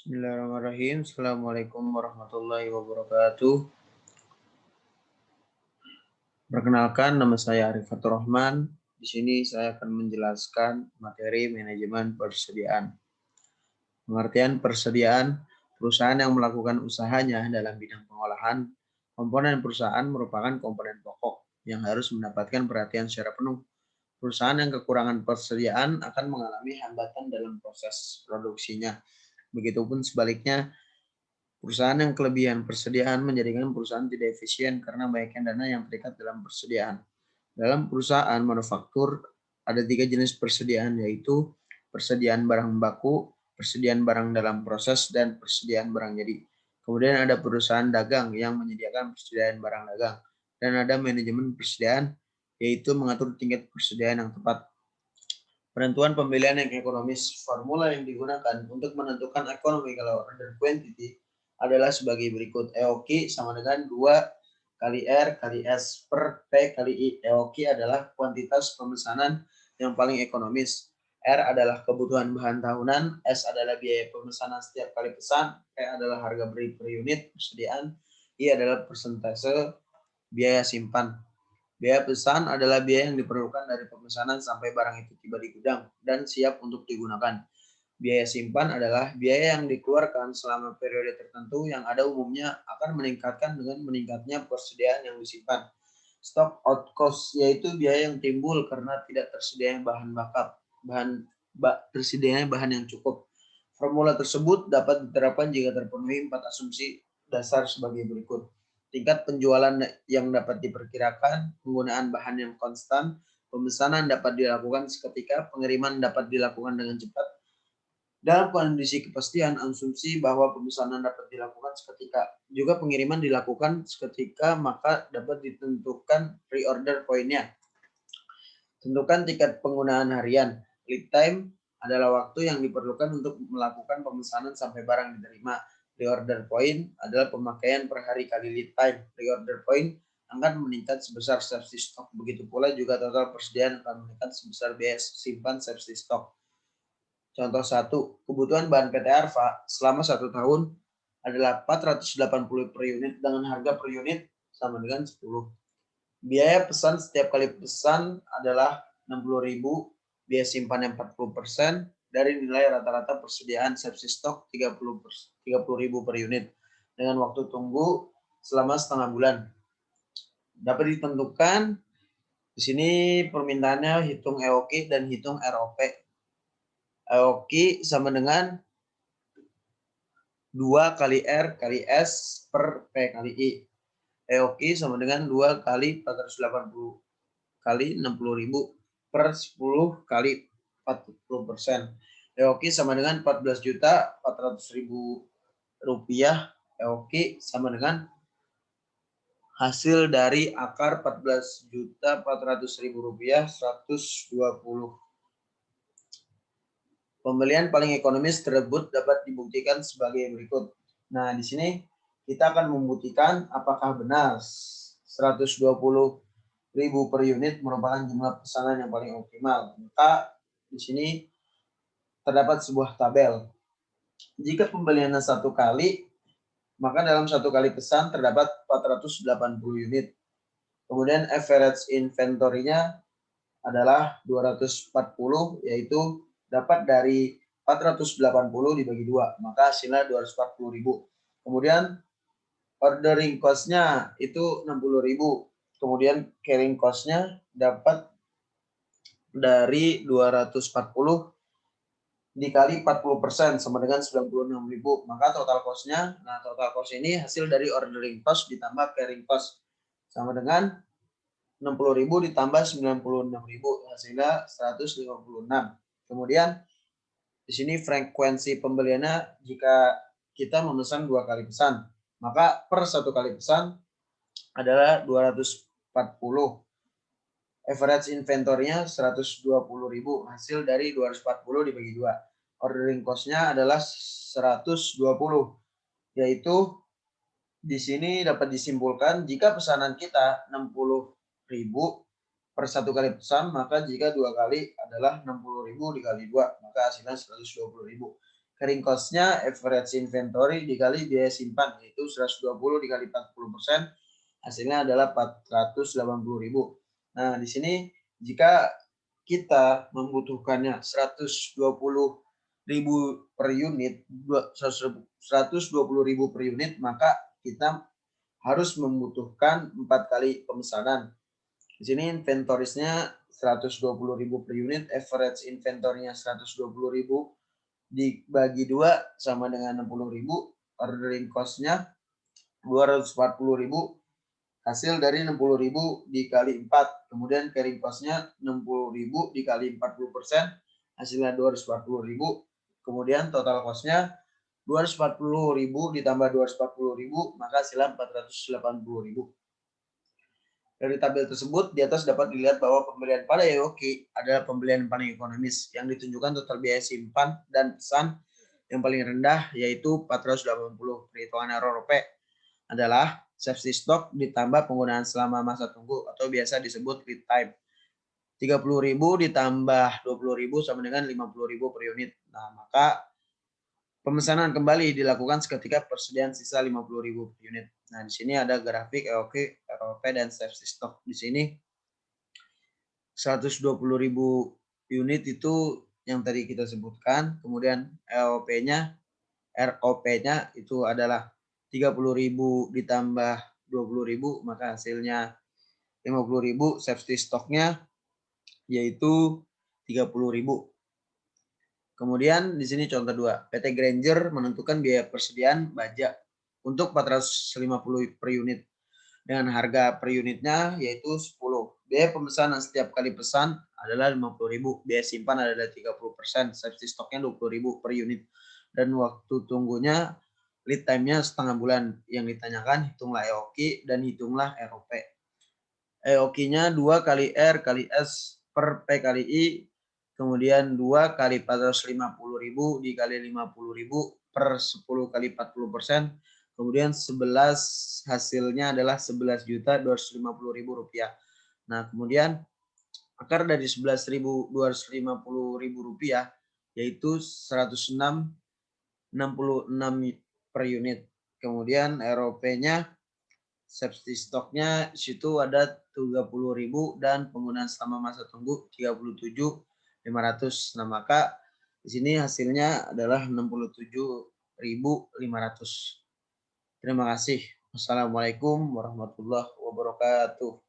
Bismillahirrahmanirrahim. Assalamualaikum warahmatullahi wabarakatuh. Perkenalkan, nama saya Arif Fatur Rahman. Di sini saya akan menjelaskan materi manajemen persediaan. Pengertian persediaan, perusahaan yang melakukan usahanya dalam bidang pengolahan komponen perusahaan merupakan komponen pokok yang harus mendapatkan perhatian secara penuh. Perusahaan yang kekurangan persediaan akan mengalami hambatan dalam proses produksinya. Begitupun sebaliknya, perusahaan yang kelebihan persediaan menjadikan perusahaan tidak efisien karena banyaknya dana yang terikat dalam persediaan. Dalam perusahaan manufaktur ada 3 jenis persediaan, yaitu persediaan barang baku, persediaan barang dalam proses, dan persediaan barang jadi. Kemudian ada perusahaan dagang yang menyediakan persediaan barang dagang. Dan ada manajemen persediaan, yaitu mengatur tingkat persediaan yang tepat. Penentuan pemilihan yang ekonomis. Formula yang digunakan untuk menentukan economical order quantity adalah sebagai berikut. EOQ sama dengan 2 kali R kali S per P kali I. EOQ adalah kuantitas pemesanan yang paling ekonomis. R adalah kebutuhan bahan tahunan, S adalah biaya pemesanan setiap kali pesan, P adalah harga beli per unit persediaan, I adalah persentase biaya simpan. Biaya pesan adalah biaya yang diperlukan dari pemesanan sampai barang itu tiba di gudang dan siap untuk digunakan. Biaya simpan adalah biaya yang dikeluarkan selama periode tertentu yang ada umumnya akan meningkatkan dengan meningkatnya persediaan yang disimpan. Stock out cost yaitu biaya yang timbul karena tidak tersedianya tersedianya bahan yang cukup. Formula tersebut dapat diterapkan jika terpenuhi 4 asumsi dasar sebagai berikut. Tingkat penjualan yang dapat diperkirakan, penggunaan bahan yang konstan, pemesanan dapat dilakukan seketika, pengiriman dapat dilakukan dengan cepat. Dalam kondisi kepastian, asumsi bahwa pemesanan dapat dilakukan seketika, juga pengiriman dilakukan seketika, maka dapat ditentukan pre-order point-nya. Tentukan tingkat penggunaan harian. Lead time adalah waktu yang diperlukan untuk melakukan pemesanan sampai barang diterima. Pre-order point adalah pemakaian per hari kali lead time. Pre-order point akan meningkat sebesar safety stock. Begitu pula juga total persediaan akan meningkat sebesar biaya simpan safety stock. Contoh 1, kebutuhan bahan PT Arfa selama 1 tahun adalah 480 per unit dengan harga per unit sama dengan 10. Biaya pesan setiap kali pesan adalah 60.000, biaya simpan 40% dari nilai rata-rata persediaan safety stock 30.000 per unit dengan waktu tunggu selama setengah bulan. Dapat ditentukan di sini permintaannya hitung EOQ dan hitung ROP. EOQ sama dengan 2 kali R kali S per P kali I. EOQ sama dengan 2 kali 480 kali 60.000 per 10 kali 40%. EOQ sama dengan 14.400.000 rupiah. EOQ sama dengan hasil dari akar 14.400.000 rupiah 120. Pembelian paling ekonomis tersebut dapat dibuktikan sebagai berikut. Nah, di sini kita akan membuktikan apakah benar 120.000 per unit merupakan jumlah pesanan yang paling optimal. Maka di sini terdapat sebuah tabel. Jika pembeliannya 1 kali, maka dalam 1 kali pesan terdapat 480 unit. Kemudian average inventory-nya adalah 240, yaitu dapat dari 480 dibagi 2, maka hasilnya 240.000. Kemudian ordering cost-nya itu 60.000. Kemudian carrying cost-nya dapat dari 240 dikali 40% sama dengan 96.000. Maka total cost-nya, nah total cost ini hasil dari ordering cost ditambah carrying cost sama dengan 60.000 ditambah 96.000 hasilnya 156. Kemudian di sini frekuensi pembeliannya jika kita memesan 2 kali pesan, maka per 1 kali pesan adalah 240. Average inventory-nya 120.000, hasil dari 240 dibagi 2. Ordering cost-nya adalah 120, yaitu di sini dapat disimpulkan jika pesanan kita 60.000 per 1 kali pesan, maka jika 2 kali adalah 60.000 dikali 2, maka hasilnya 120.000. Carrying cost-nya average inventory dikali biaya simpan, yaitu 120 dikali 40%, hasilnya adalah 480.000. Nah, di sini jika kita membutuhkannya 120.000 per unit, 120.000 per unit, maka kita harus membutuhkan 4 kali pemesanan. Di sini inventorisnya 120.000 per unit, average inventorinya 120.000 dibagi 2 sama dengan 60.000, ordering cost-nya 240.000, hasil dari 60.000 dikali 4, kemudian carrying cost-nya 60.000 dikali 40%, hasilnya 240.000, kemudian total cost-nya 240.000 ditambah 240.000, maka hasilnya 480.000. Dari tabel tersebut, di atas dapat dilihat bahwa pembelian pada EOQ adalah pembelian yang paling ekonomis, yang ditunjukkan total biaya simpan dan pesan yang paling rendah, yaitu 480. Perhitungan ROP adalah safety stock ditambah penggunaan selama masa tunggu atau biasa disebut lead time. 30.000 ditambah 20.000 sama dengan 50.000 per unit. Nah, maka pemesanan kembali dilakukan seketika persediaan sisa 50.000 per unit. Nah, di sini ada grafik EOQ, ROP, dan safety stock. Di sini 120.000 unit itu yang tadi kita sebutkan, kemudian ROP-nya itu adalah 30.000 ditambah 20.000, maka hasilnya 50.000. Safety stock-nya yaitu 30.000. Kemudian di sini contoh 2, PT Granger menentukan biaya persediaan baja untuk 450 per unit dengan harga per unitnya yaitu 10. Biaya pemesanan setiap kali pesan adalah 50.000, biaya simpan adalah 30%, safety stoknya 20.000 per unit, dan waktu tunggunya lead time-nya setengah bulan. Yang ditanyakan hitunglah EOQ dan hitunglah ROP. EOQ-nya 2 kali R kali S per P kali I, kemudian 2 kali 450.000 dikali 50.000 per 10 kali 40%, kemudian 11 hasilnya adalah 11.250.000 rupiah. Nah, kemudian akar dari 11.250.000 rupiah yaitu 106,66 per unit. Kemudian ROP-nya safety stock-nya di situ ada 30.000 dan penggunaan selama masa tunggu 37.500. Nah, maka di sini hasilnya adalah 67.500. Terima kasih. Wassalamualaikum warahmatullahi wabarakatuh.